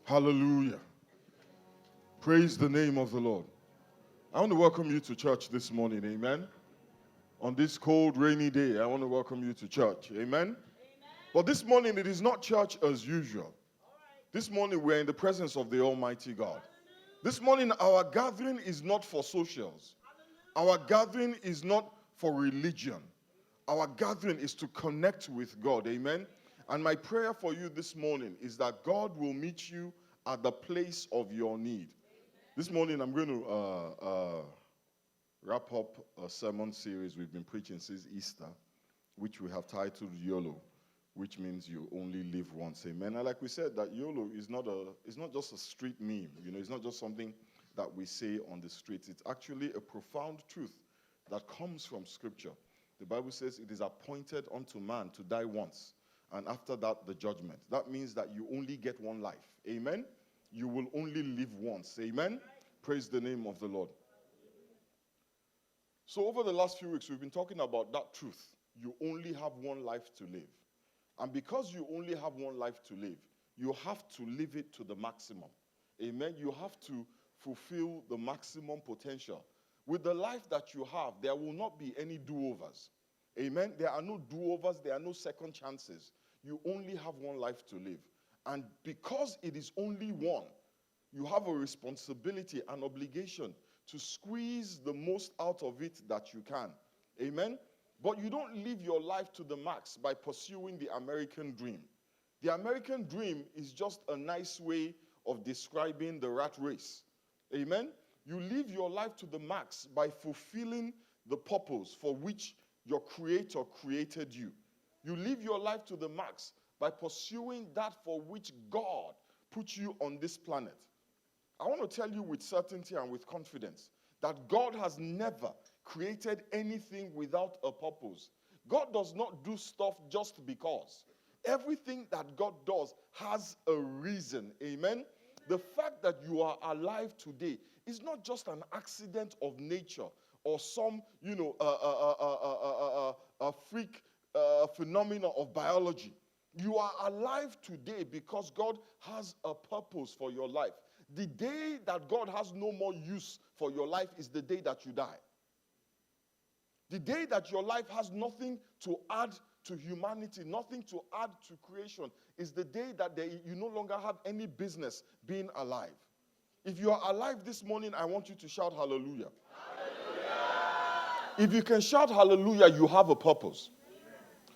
Hallelujah. Praise the name of the Lord. I want to welcome you to church this morning. Amen. On this cold, rainy day, I want to welcome you to church. Amen. But this morning, it is not church as usual. This morning, we're in the presence of the Almighty God. This morning, our gathering is not for socials. Our gathering is not for religion. Our gathering is to connect with God. Amen. And my prayer for you this morning is that God will meet you at the place of your need. This morning, I'm going to wrap up a sermon series we've been preaching since Easter, which we have titled YOLO, which means you only live once. Amen. And like we said, that YOLO is not just a street meme. It's not just something that we say on the streets. It's actually a profound truth that comes from Scripture. The Bible says it is appointed unto man to die once, and after that, the judgment. That means that you only get one life. Amen. You will only live once. Amen. Praise the name of the Lord. So over the last few weeks, we've been talking about that truth. You only have one life to live. And because you only have one life to live, you have to live it to the maximum. Amen. You have to fulfill the maximum potential. With the life that you have, there will not be any do-overs. Amen. There are no do-overs. There are no second chances. You only have one life to live. And because it is only one, you have a responsibility, an obligation to squeeze the most out of it that you can. Amen? But you don't live your life to the max by pursuing the American dream. The American dream is just a nice way of describing the rat race. Amen? You live your life to the max by fulfilling the purpose for which your Creator created you. You live your life to the max by pursuing that for which God put you on this planet. I want to tell you with certainty and with confidence that God has never created anything without a purpose. God does not do stuff just because. Everything that God does has a reason. Amen? The fact that you are alive today is not just an accident of nature or some, a freak phenomena of biology. You are alive today because God has a purpose for your life. The day that God has no more use for your life is the day that you die. The day that your life has nothing to add to humanity, nothing to add to creation, is the day that you no longer have any business being alive. If you are alive this morning, I want you to shout hallelujah. Hallelujah. If you can shout hallelujah, you have a purpose.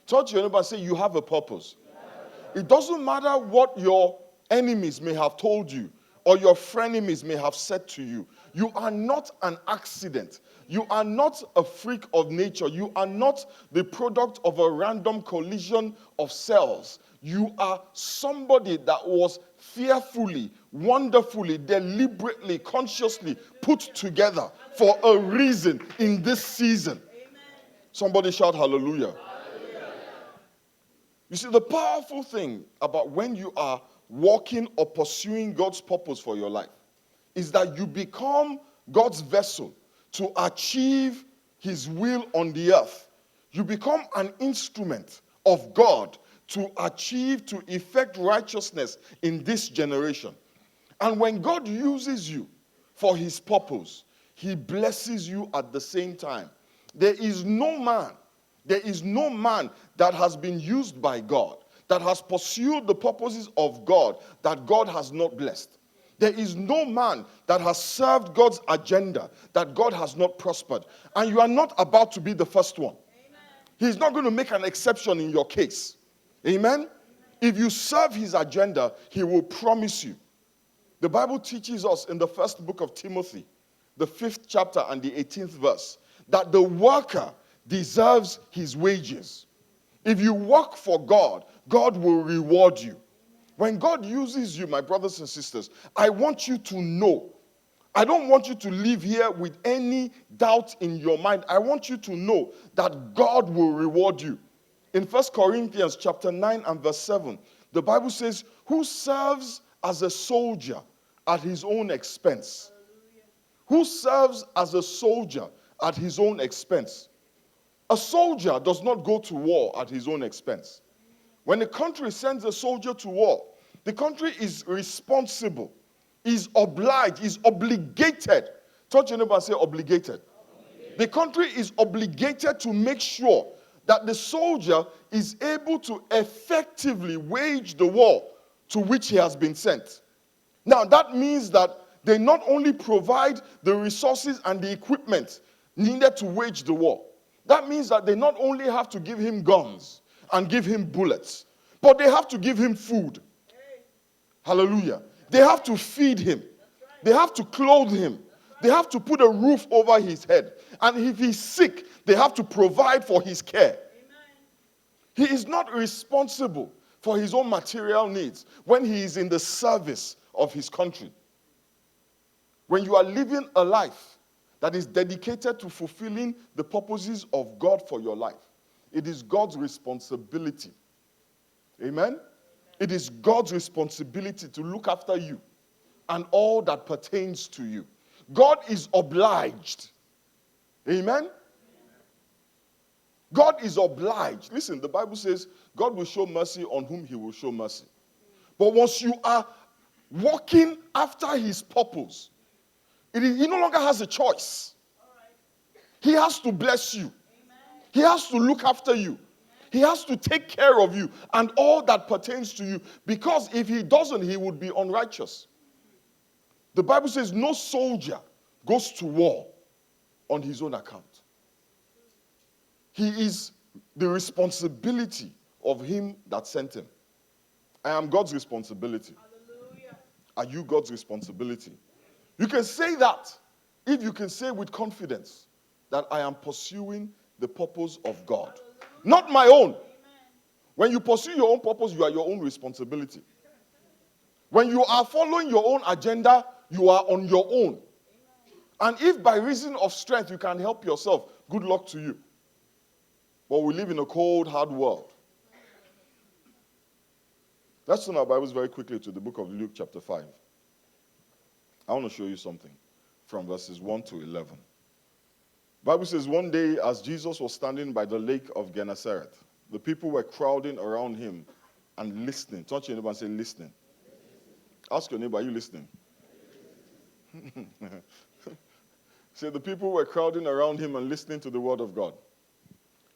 Turn to your neighbor and say, you have a purpose. It doesn't matter what your enemies may have told you or your frenemies may have said to you. You are not an accident. You are not a freak of nature. You are not the product of a random collision of cells. You are somebody that was fearfully, wonderfully, deliberately, consciously put together for a reason in this season. Somebody shout hallelujah. You see, the powerful thing about when you are walking or pursuing God's purpose for your life is that you become God's vessel to achieve His will on the earth. You become an instrument of God to effect righteousness in this generation. And when God uses you for His purpose, He blesses you at the same time. There is no man that has been used by God, that has pursued the purposes of God, that God has not blessed. There is no man that has served God's agenda that God has not prospered. And you are not about to be the first one. Amen. He's not going to make an exception in your case. Amen? Amen? If you serve His agenda, He will promise you. The Bible teaches us in the first book of Timothy, the 5th chapter and the 18th verse, that the worker deserves his wages. If you work for God, God will reward you. When God uses you, my brothers and sisters, I want you to know. I don't want you to live here with any doubt in your mind. I want you to know that God will reward you. In 1 Corinthians chapter 9 and verse 7, the Bible says, who serves as a soldier at his own expense? Who serves as a soldier at his own expense? A soldier does not go to war at his own expense. When a country sends a soldier to war, The country is responsible, is obliged, is obligated. Touch your neighbor and say obligated. The country is obligated to make sure that the soldier is able to effectively wage the war to which he has been sent. Now, that means that they not only provide the resources and the equipment needed to wage the war, that means that they not only have to give him guns and give him bullets, but they have to give him food. Hallelujah. They have to feed him. They have to clothe him. They have to put a roof over his head. And if he's sick, they have to provide for his care. He is not responsible for his own material needs when he is in the service of his country. When you are living a life that is dedicated to fulfilling the purposes of God for your life, it is God's responsibility. Amen? It is God's responsibility to look after you and all that pertains to you. God is obliged. Amen? God is obliged. Listen, the Bible says God will show mercy on whom he will show mercy. But once you are walking after his purpose, he no longer has a choice. He has to bless you. He has to look after you. He has to take care of you and all that pertains to you. Because if he doesn't, he would be unrighteous. The Bible says no soldier goes to war on his own account. He is the responsibility of him that sent him. I am God's responsibility. Hallelujah. Are you God's responsibility? You can say that if you can say with confidence that I am pursuing the purpose of God. Hallelujah. Not my own. Amen. When you pursue your own purpose, you are your own responsibility. When you are following your own agenda, you are on your own. And if by reason of strength you can help yourself, good luck to you. But we live in a cold, hard world. Let's turn our Bibles very quickly to the book of Luke chapter 5. I want to show you something from verses 1 to 11. The Bible says, one day as Jesus was standing by the lake of Gennesaret, the people were crowding around him and listening. Touch your neighbor and say, listening. Ask your neighbor, are you listening? Say, the people were crowding around him and listening to the word of God.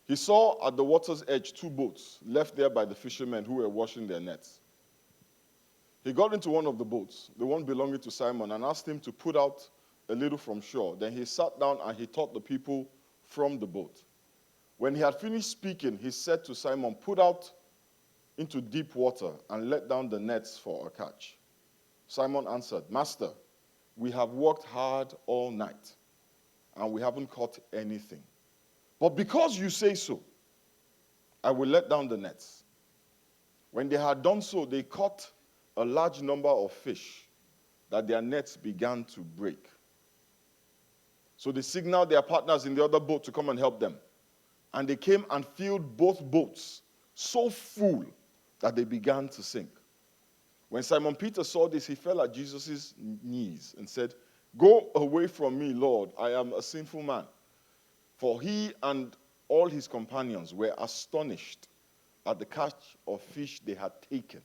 He saw at the water's edge 2 boats left there by the fishermen who were washing their nets. He got into one of the boats, the one belonging to Simon, and asked him to put out a little from shore. Then he sat down and he taught the people from the boat. When he had finished speaking, he said to Simon, put out into deep water and let down the nets for a catch. Simon answered, Master, we have worked hard all night and we haven't caught anything. But because you say so, I will let down the nets. When they had done so, they caught a large number of fish that their nets began to break. So they signaled their partners in the other boat to come and help them. And they came and filled both boats so full that they began to sink. When Simon Peter saw this, he fell at Jesus' knees and said, Go away from me, Lord, I am a sinful man. For he and all his companions were astonished at the catch of fish they had taken.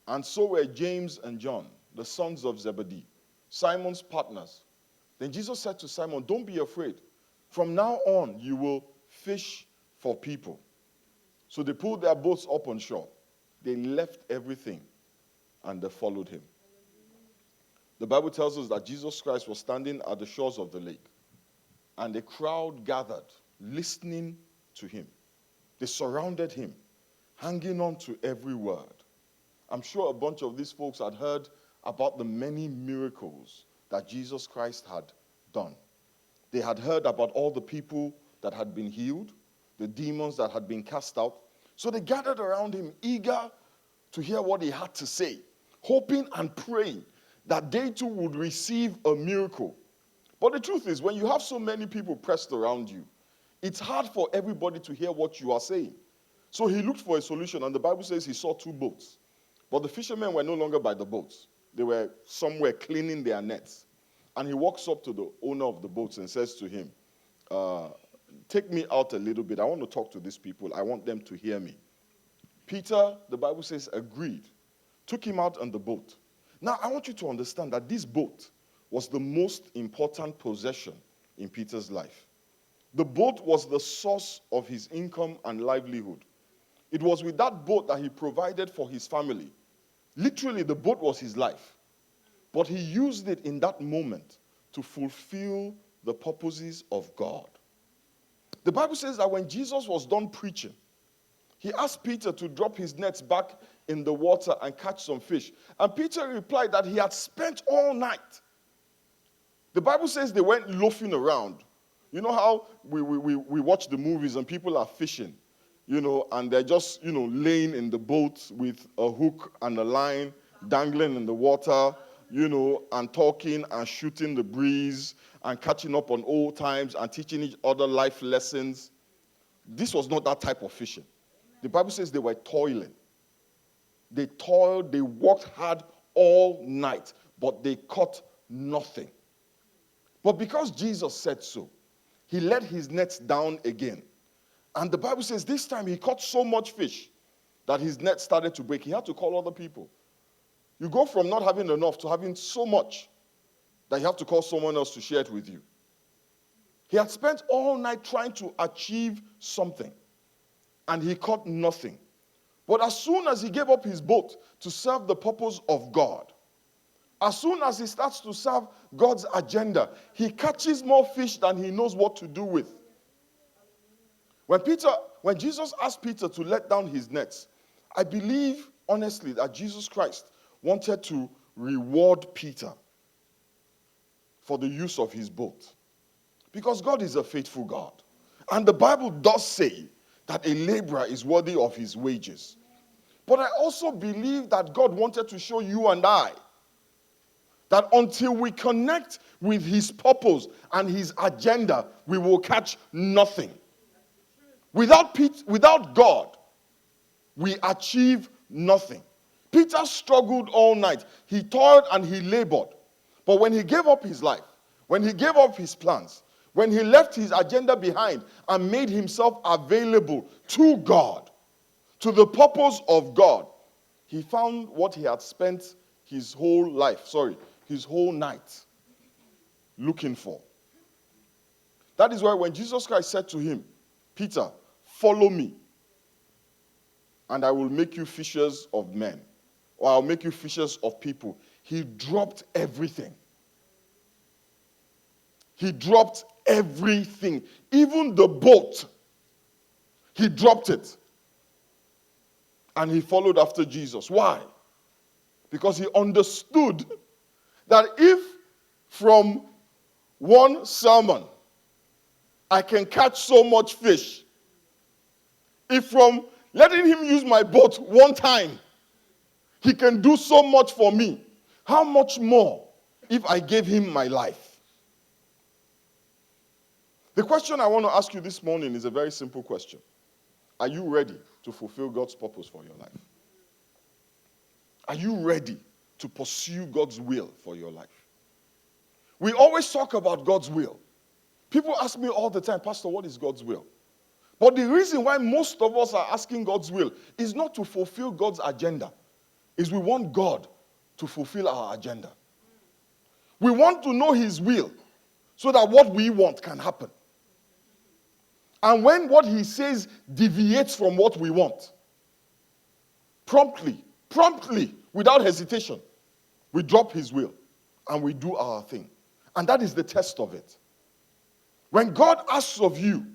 And so were James and John, the sons of Zebedee, Simon's partners. Then Jesus said to Simon, don't be afraid. From now on, you will fish for people. So they pulled their boats up on shore. They left everything and they followed him. The Bible tells us that Jesus Christ was standing at the shores of the lake. And a crowd gathered, listening to him. They surrounded him, hanging on to every word. I'm sure a bunch of these folks had heard about the many miracles that Jesus Christ had done. They had heard about all the people that had been healed, the demons that had been cast out. So they gathered around him, eager to hear what he had to say, hoping and praying that they too would receive a miracle. But the truth is, when you have so many people pressed around you, it's hard for everybody to hear what you are saying. So he looked for a solution, and the Bible says he saw 2 boats. But the fishermen were no longer by the boats. They were somewhere cleaning their nets. And he walks up to the owner of the boats and says to him, take me out a little bit. I want to talk to these people. I want them to hear me. Peter, the Bible says, agreed took him out on the boat. Now, I want you to understand that this boat was the most important possession in Peter's life. The boat was the source of his income and livelihood. It was with that boat that he provided for his family. Literally, the boat was his life. But he used it in that moment to fulfill the purposes of God. The Bible says that when Jesus was done preaching, he asked Peter to drop his nets back in the water and catch some fish. And Peter replied that he had spent all night. The Bible says they went loafing around. You know how we watch the movies and people are fishing, and they're just, laying in the boat with a hook and a line dangling in the water, and talking and shooting the breeze and catching up on old times and teaching each other life lessons. This was not that type of fishing. The Bible says they were toiling. They toiled, they worked hard all night, but they caught nothing. But because Jesus said so, he let his nets down again. And the Bible says this time he caught so much fish that his net started to break. He had to call other people. You go from not having enough to having so much that you have to call someone else to share it with you. He had spent all night trying to achieve something, and he caught nothing. But as soon as he gave up his boat to serve the purpose of God, as soon as he starts to serve God's agenda, he catches more fish than he knows what to do with. When Jesus asked Peter to let down his nets, I believe, honestly, that Jesus Christ wanted to reward Peter for the use of his boat. Because God is a faithful God. And the Bible does say that a laborer is worthy of his wages. But I also believe that God wanted to show you and I that until we connect with his purpose and his agenda, we will catch nothing. Without God, we achieve nothing. Peter struggled all night. He toiled and he labored. But when he gave up his life, when he gave up his plans, when he left his agenda behind and made himself available to God, to the purpose of God, he found what he had spent his whole night looking for. That is why when Jesus Christ said to him, Peter, follow me, and I will make you fishers of men, or I'll make you fishers of people, he dropped everything. He dropped everything. Even the boat, he dropped it. And he followed after Jesus. Why? Because he understood that if from one sermon I can catch so much fish, if from letting him use my boat one time he can do so much for me, how much more if I gave him my life? The question I want to ask you this morning is a very simple question. Are you ready to fulfill God's purpose for your life? Are you ready to pursue God's will for your life? We always talk about God's will. People ask me all the time, Pastor, what is God's will? But the reason why most of us are asking God's will is not to fulfill God's agenda. Is we want God to fulfill our agenda. We want to know his will so that what we want can happen. And when what he says deviates from what we want, promptly, without hesitation, we drop his will and we do our thing. And that is the test of it. When God asks of you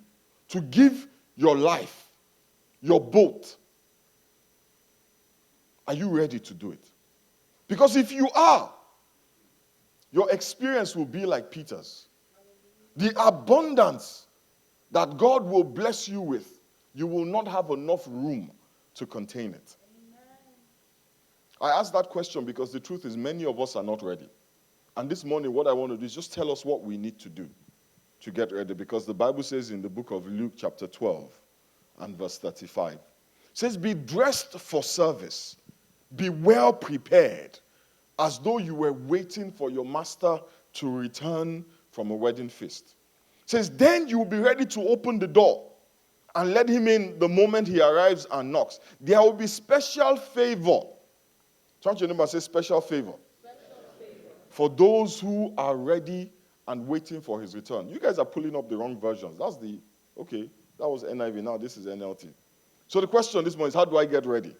to give your life, your boat, are you ready to do it? Because if you are, your experience will be like Peter's. The abundance that God will bless you with, you will not have enough room to contain it. I ask that question because the truth is many of us are not ready. And this morning what I want to do is just tell us what we need to do to get ready, because the Bible says in the book of Luke chapter 12 and verse 35, it says, be dressed for service, be well prepared, as though you were waiting for your master to return from a wedding feast. It says, then you will be ready to open the door and let him in the moment he arrives and knocks. There will be special favor Turn to your neighbor and say special favor. For those who are ready and waiting for his return. You guys are pulling up the wrong versions. Okay, that was NIV, now this is NLT. So the question this morning is, how do I get ready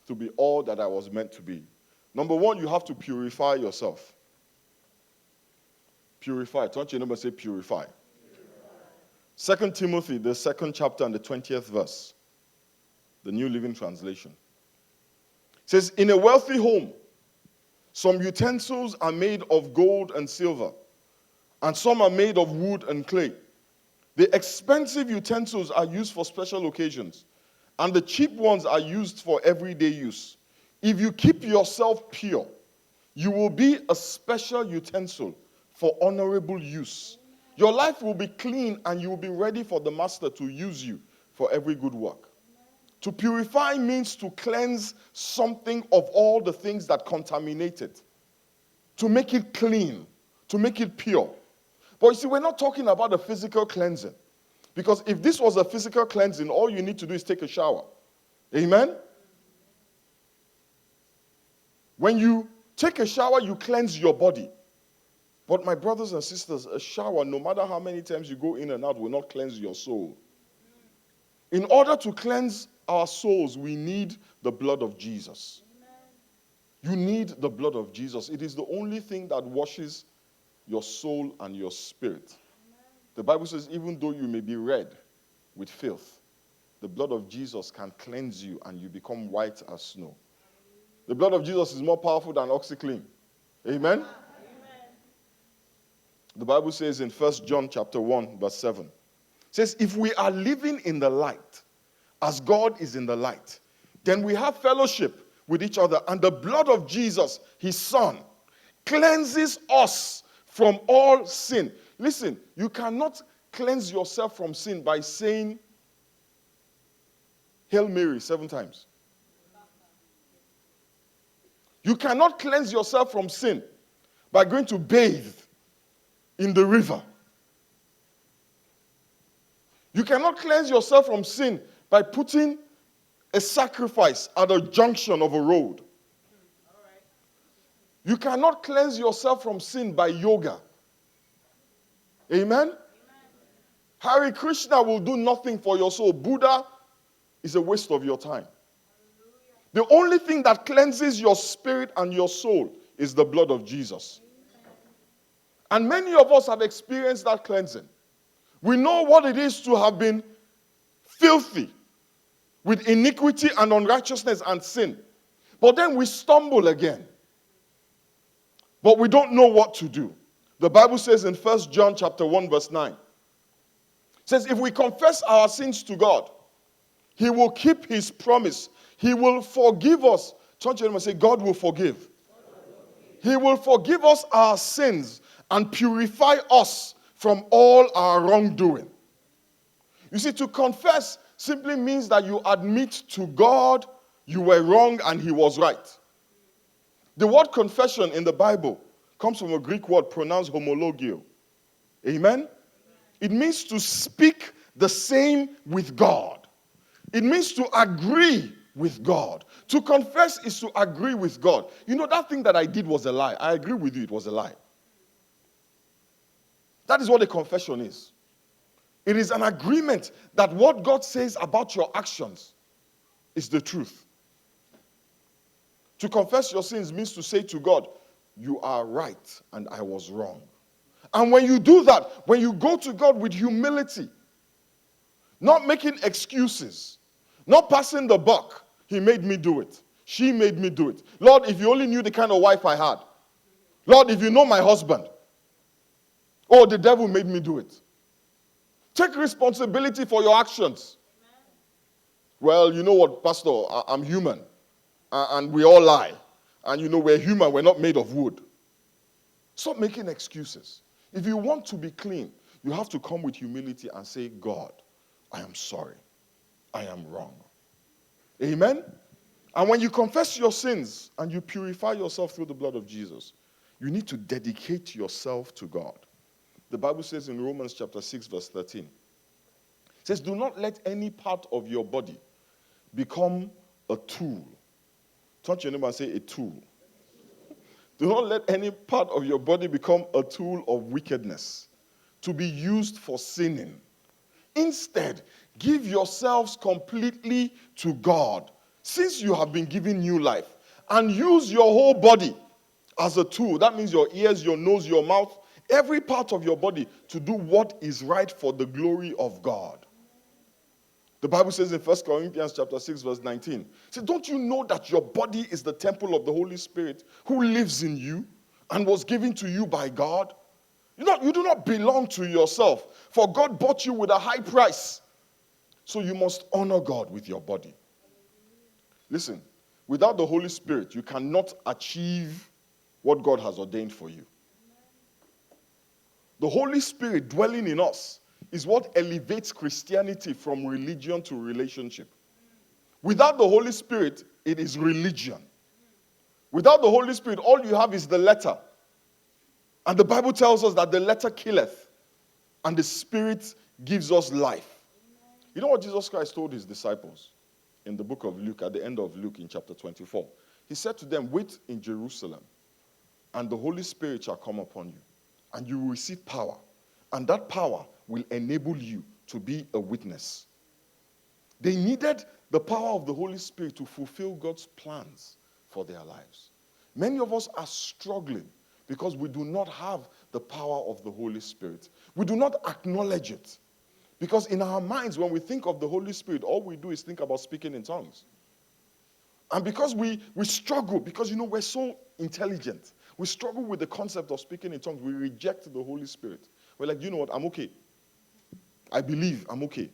to be all that I was meant to be? Number one, you have to purify yourself. Purify. Turn to your neighbor and say purify. 2 Timothy, the 2nd chapter and the 20th verse. The New Living Translation. It says, in a wealthy home, some utensils are made of gold and silver, and some are made of wood and clay. The expensive utensils are used for special occasions, and the cheap ones are used for everyday use. If you keep yourself pure, you will be a special utensil for honorable use. Your life will be clean, and you will be ready for the master to use you for every good work. To purify means to cleanse something of all the things that contaminate it. To make it clean, to make it pure. But you see, we're not talking about a physical cleansing. Because if this was a physical cleansing, all you need to do is take a shower. Amen? When you take a shower, you cleanse your body. But my brothers and sisters, a shower, no matter how many times you go in and out, will not cleanse your soul. In order to cleanse our souls, we need the blood of Jesus. You need the blood of Jesus. It is the only thing that washes your soul and your spirit. The Bible says, even though you may be red with filth, the blood of Jesus can cleanse you and you become white as snow. The blood of Jesus is more powerful than OxyClean. Amen? The Bible says in 1 John chapter 1, verse 7, it says, if we are living in the light, as God is in the light, then we have fellowship with each other, and the blood of Jesus, his son, cleanses us from all sin. Listen, you cannot cleanse yourself from sin by saying Hail Mary 7 times. You cannot cleanse yourself from sin by going to bathe in the river. You cannot cleanse yourself from sin by putting a sacrifice at a junction of a road. You cannot cleanse yourself from sin by yoga. Amen? Hare Krishna will do nothing for your soul. Buddha is a waste of your time. The only thing that cleanses your spirit and your soul is the blood of Jesus. And many of us have experienced that cleansing. We know what it is to have been filthy with iniquity and unrighteousness and sin. But then we stumble again. But we don't know what to do. The Bible says in 1 John chapter 1 verse 9, it says, if we confess our sins to God, he will keep his promise. He will forgive us. Turn to him and say, God will forgive. He will forgive us our sins and purify us from all our wrongdoing. You see, to confess simply means that you admit to God you were wrong and he was right. The word confession in the Bible comes from a Greek word pronounced homologio. Amen? It means to speak the same with God. It means to agree with God. To confess is to agree with God. You know, that thing that I did was a lie. I agree with you, it was a lie. That is what a confession is. It is an agreement that what God says about your actions is the truth. To confess your sins means to say to God, you are right and I was wrong. And when you do that, when you go to God with humility, not making excuses, not passing the buck, he made me do it. She made me do it. Lord, if you only knew the kind of wife I had. Lord, if you know my husband. Oh, the devil made me do it. Take responsibility for your actions. Well, you know what, Pastor, I'm human. And we all lie. And you know, we're human, we're not made of wood. Stop making excuses. If you want to be clean, you have to come with humility and say, God, I am sorry. I am wrong. Amen? And when you confess your sins and you purify yourself through the blood of Jesus, you need to dedicate yourself to God. The Bible says in Romans chapter 6, verse 13, it says, do not let any part of your body become a tool Touch your neighbor and say, a tool. Do not let any part of your body become a tool of wickedness, to be used for sinning. Instead, give yourselves completely to God, since you have been given new life, and use your whole body as a tool. That means your ears, your nose, your mouth, every part of your body to do what is right for the glory of God. The Bible says in 1 Corinthians chapter 6, verse 19, it says, don't you know that your body is the temple of the Holy Spirit who lives in you and was given to you by God? You do not belong to yourself, for God bought you with a high price. So you must honor God with your body. Listen, without the Holy Spirit, you cannot achieve what God has ordained for you. The Holy Spirit dwelling in us is what elevates Christianity from religion to relationship. Without the Holy Spirit, it is religion. Without the Holy Spirit, all you have is the letter. And the Bible tells us that the letter killeth, and the Spirit gives us life. You know what Jesus Christ told his disciples in the book of Luke, at the end of Luke in chapter 24? He said to them, wait in Jerusalem, and the Holy Spirit shall come upon you, and you will receive power. And that power will enable you to be a witness. They needed the power of the Holy Spirit to fulfill God's plans for their lives. Many of us are struggling because we do not have the power of the Holy Spirit. We do not acknowledge it. Because in our minds, when we think of the Holy Spirit, all we do is think about speaking in tongues. And because we struggle, because, we're so intelligent, we struggle with the concept of speaking in tongues, we reject the Holy Spirit. We're like, you know what, I'm okay. I believe I'm okay.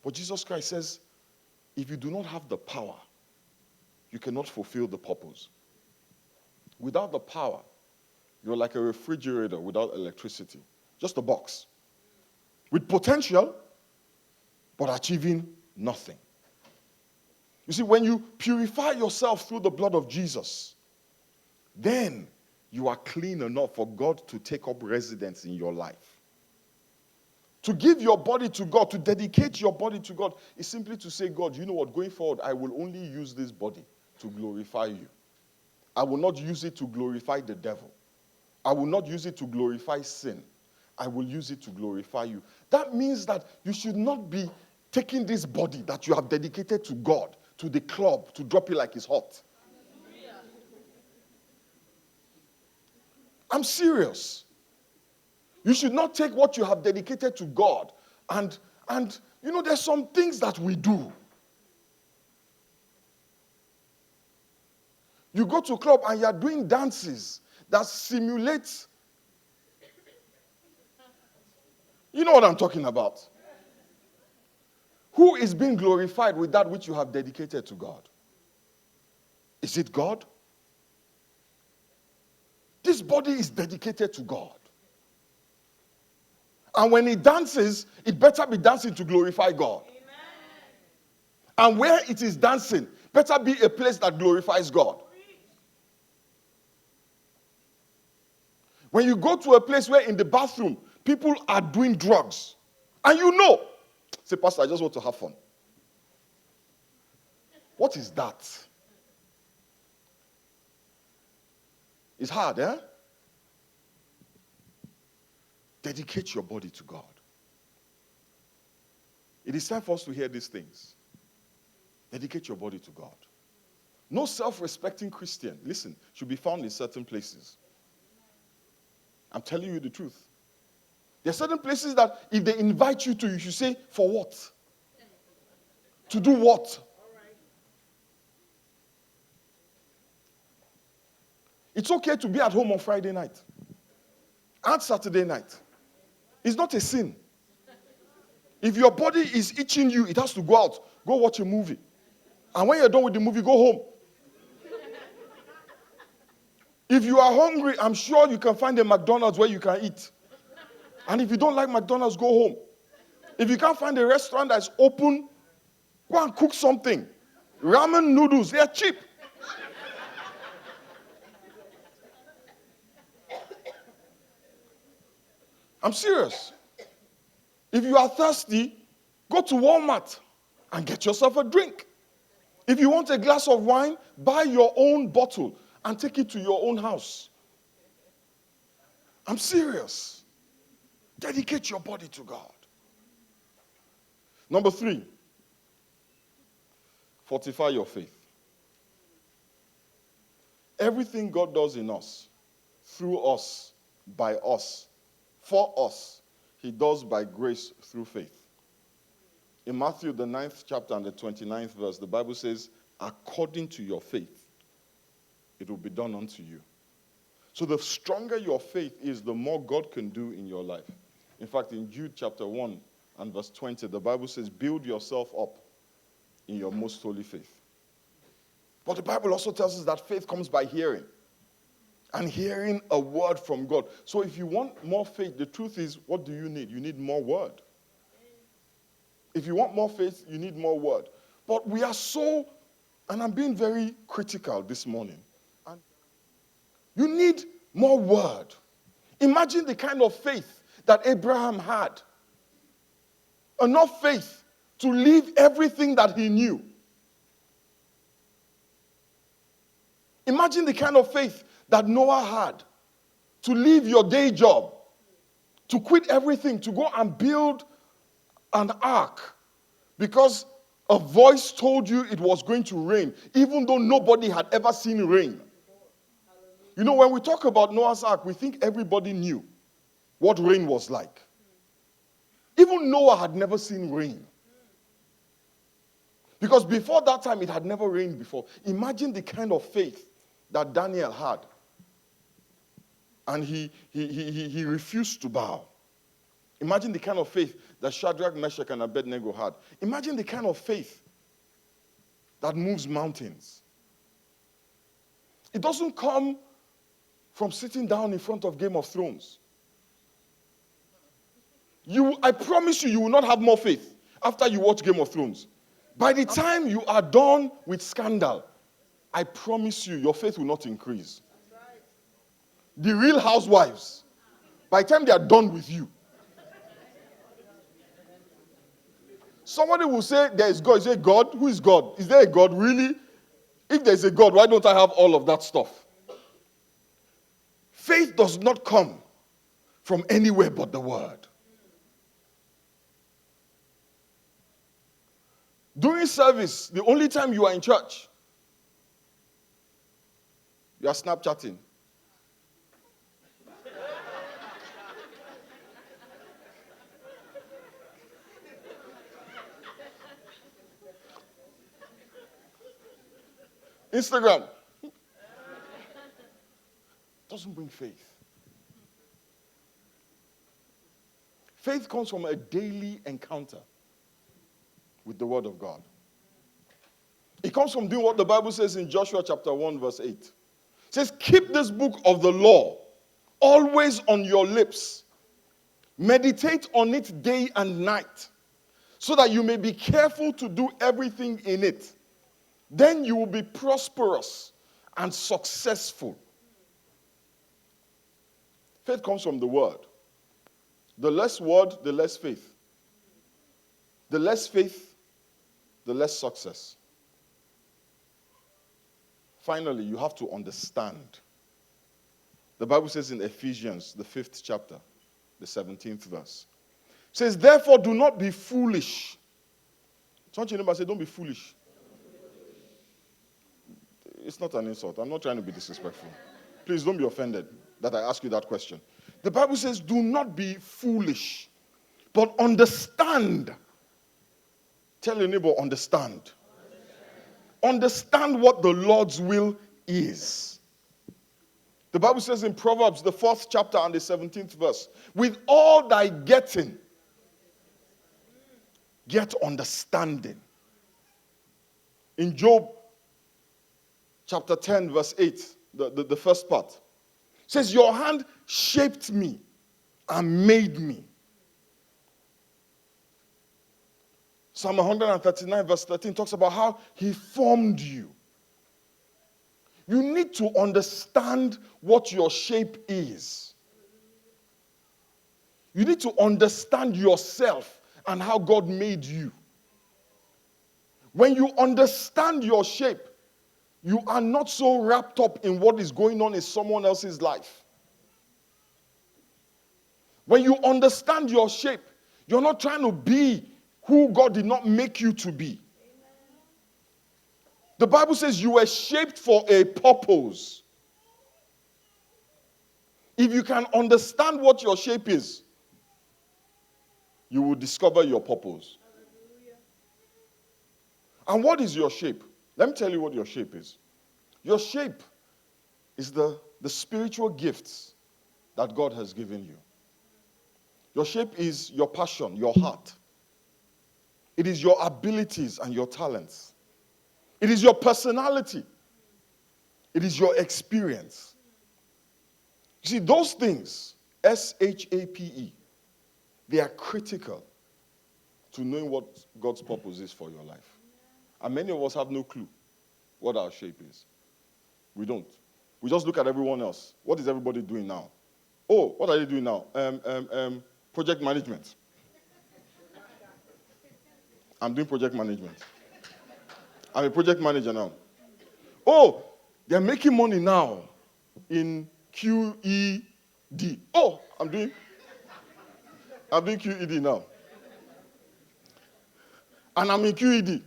But Jesus Christ says, if you do not have the power, you cannot fulfill the purpose. Without the power, you're like a refrigerator without electricity. Just a box. With potential, but achieving nothing. You see, when you purify yourself through the blood of Jesus, then you are clean enough for God to take up residence in your life. To give your body to God, to dedicate your body to God, is simply to say, God, you know what, going forward, I will only use this body to glorify you. I will not use it to glorify the devil. I will not use it to glorify sin. I will use it to glorify you. That means that you should not be taking this body that you have dedicated to God, to the club, to drop it like it's hot. I'm serious. You should not take what you have dedicated to God and there's some things that we do. You go to a club and you're doing dances that simulate. You know what I'm talking about. Who is being glorified with that which you have dedicated to God? Is it God? This body is dedicated to God. And when it dances, it better be dancing to glorify God. Amen. And where it is dancing, better be a place that glorifies God. When you go to a place where in the bathroom, people are doing drugs, and say, Pastor, I just want to have fun. What is that? It's hard, eh? Dedicate your body to God. It is time for us to hear these things. Dedicate your body to God. No self-respecting Christian, listen, should be found in certain places. I'm telling you the truth. There are certain places that if they invite you to, you should say, for what? To do what? It's okay to be at home on Friday night and Saturday night. It's not a sin. If your body is itching you, it has to go out. Go watch a movie. And when you're done with the movie, go home. If you are hungry, I'm sure you can find a McDonald's where you can eat. And if you don't like McDonald's, go home. If you can't find a restaurant that's open, go and cook something. Ramen noodles, they're cheap. I'm serious. If you are thirsty, go to Walmart and get yourself a drink. If you want a glass of wine, buy your own bottle and take it to your own house. I'm serious. Dedicate your body to God. Number 3, fortify your faith. Everything God does in us, through us, by us, for us, he does by grace through faith. In Matthew, the 9th chapter and the 29th verse, the Bible says, according to your faith, it will be done unto you. So the stronger your faith is, the more God can do in your life. In fact, in Jude chapter 1 and verse 20, the Bible says, build yourself up in your most holy faith. But the Bible also tells us that faith comes by hearing. And hearing a word from God. So if you want more faith, the truth is, what do you need? You need more word. If you want more faith, you need more word. But we are so, and I'm being very critical this morning. And you need more word. Imagine the kind of faith that Abraham had. Enough faith to leave everything that he knew. Imagine the kind of faith that Noah had to leave your day job, to quit everything, to go and build an ark because a voice told you it was going to rain, even though nobody had ever seen rain. You know, when we talk about Noah's ark, we think everybody knew what rain was like. Even Noah had never seen rain. Because before that time, it had never rained before. Imagine the kind of faith that Daniel had. And he refused to bow. Imagine the kind of faith that Shadrach, Meshach, and Abednego had. Imagine the kind of faith that moves mountains. It doesn't come from sitting down in front of Game of Thrones. I promise you will not have more faith after you watch Game of Thrones. By the time you are done with scandal, I promise you, your faith will not increase. The Real Housewives, by the time they are done with you, somebody will say, there is God. You say, God? Who is God? Is there a God? Really? If there's a God, why don't I have all of that stuff? Faith does not come from anywhere but the Word. During service, the only time you are in church, you are Snapchatting. Instagram. Doesn't bring faith. Faith comes from a daily encounter with the Word of God. It comes from doing what the Bible says in Joshua chapter 1 verse 8. It says, keep this book of the law always on your lips. Meditate on it day and night, so that you may be careful to do everything in it. Then you will be prosperous and successful. Faith comes from the Word. The less word, the less faith. The less faith, the less success. Finally, you have to understand. The Bible says in Ephesians, the 5th chapter, the 17th verse. It says, therefore do not be foolish. Turn to your neighbor and say, don't be foolish. It's not an insult. I'm not trying to be disrespectful. Please don't be offended that I ask you that question. The Bible says, do not be foolish, but understand. Tell your neighbor, understand. Understand what the Lord's will is. The Bible says in Proverbs, the 4th chapter and the 17th verse, with all thy getting, get understanding. In Job chapter 10 verse 8, the first part, says, your hand shaped me and made me. Psalm 139 verse 13 talks about how he formed you. You need to understand what your shape is. You need to understand yourself and how God made you. When you understand your shape, you are not so wrapped up in what is going on in someone else's life. When you understand your shape, you're not trying to be who God did not make you to be. The Bible says you were shaped for a purpose. If you can understand what your shape is, you will discover your purpose. And what is your shape? Let me tell you what your shape is. Your shape is the spiritual gifts that God has given you. Your shape is your passion, your heart. It is your abilities and your talents. It is your personality. It is your experience. You see, those things, SHAPE, they are critical to knowing what God's purpose is for your life. And many of us have no clue what our shape is. We don't. We just look at everyone else. What is everybody doing now? Oh, what are they doing now? Project management. I'm doing project management. I'm a project manager now. Oh, they're making money now in QED. Oh, I'm doing QED now. And I'm in QED.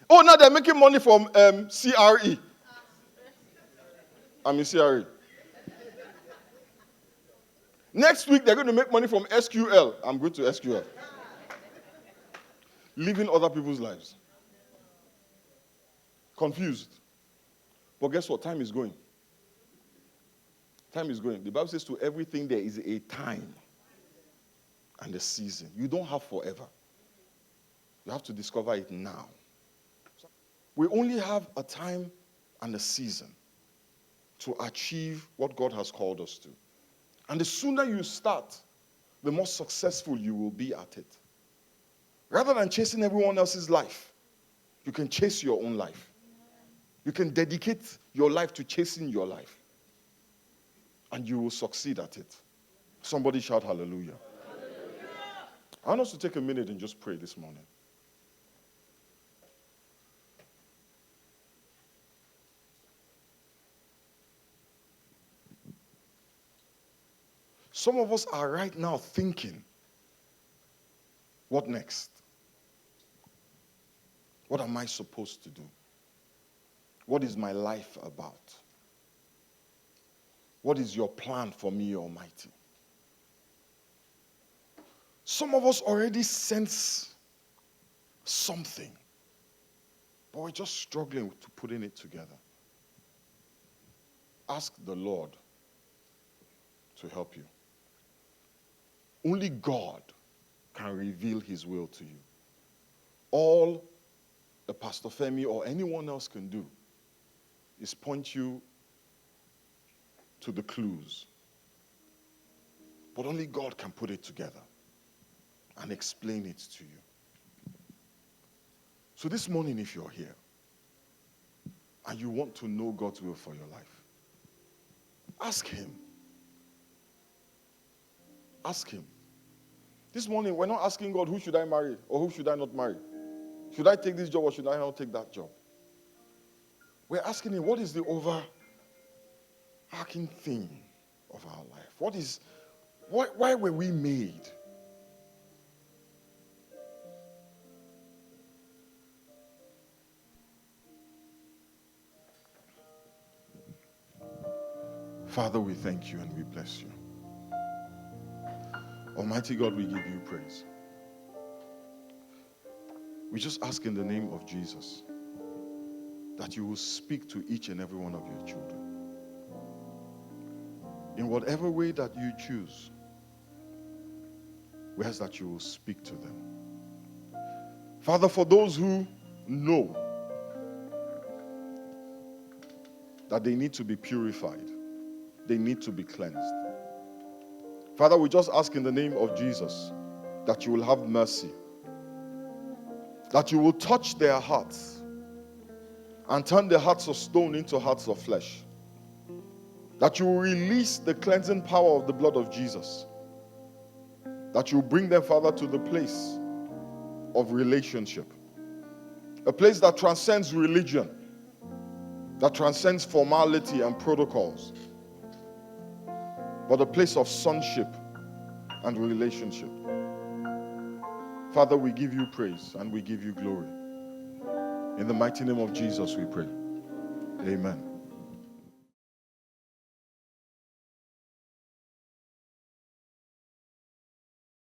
Oh, now they're making money from CRE. I'm in CRE. Next week, they're going to make money from SQL. I'm going to SQL. Living other people's lives. Confused. But guess what? Time is going. Time is going. The Bible says to everything there is a time and a season. You don't have forever. You have to discover it now. We only have a time and a season to achieve what God has called us to. And the sooner you start, the more successful you will be at it. Rather than chasing everyone else's life, you can chase your own life. You can dedicate your life to chasing your life. And you will succeed at it. Somebody shout hallelujah. Hallelujah. I want us to take a minute and just pray this morning. Some of us are right now thinking, what next? What am I supposed to do? What is my life about? What is your plan for me, Almighty? Some of us already sense something, but we're just struggling to putting it together. Ask the Lord to help you. Only God can reveal his will to you. All the Pastor Femi or anyone else can do is point you to the clues. But only God can put it together and explain it to you. So this morning, if you're here and you want to know God's will for your life, ask him. Ask him. This morning, we're not asking God, who should I marry or who should I not marry? Should I take this job or should I not take that job? We're asking him, what is the overarching thing of our life? Why were we made? Father, we thank you and we bless you. Almighty God, we give you praise. We just ask in the name of Jesus that you will speak to each and every one of your children. In whatever way that you choose, we ask that you will speak to them. Father, for those who know that they need to be purified, they need to be cleansed. Father, we just ask in the name of Jesus that you will have mercy, that you will touch their hearts and turn their hearts of stone into hearts of flesh, that you will release the cleansing power of the blood of Jesus, that you will bring them, Father, to the place of relationship, a place that transcends religion, that transcends formality and protocols, but a place of sonship and relationship. Father, we give you praise and we give you glory. In the mighty name of Jesus we pray. Amen.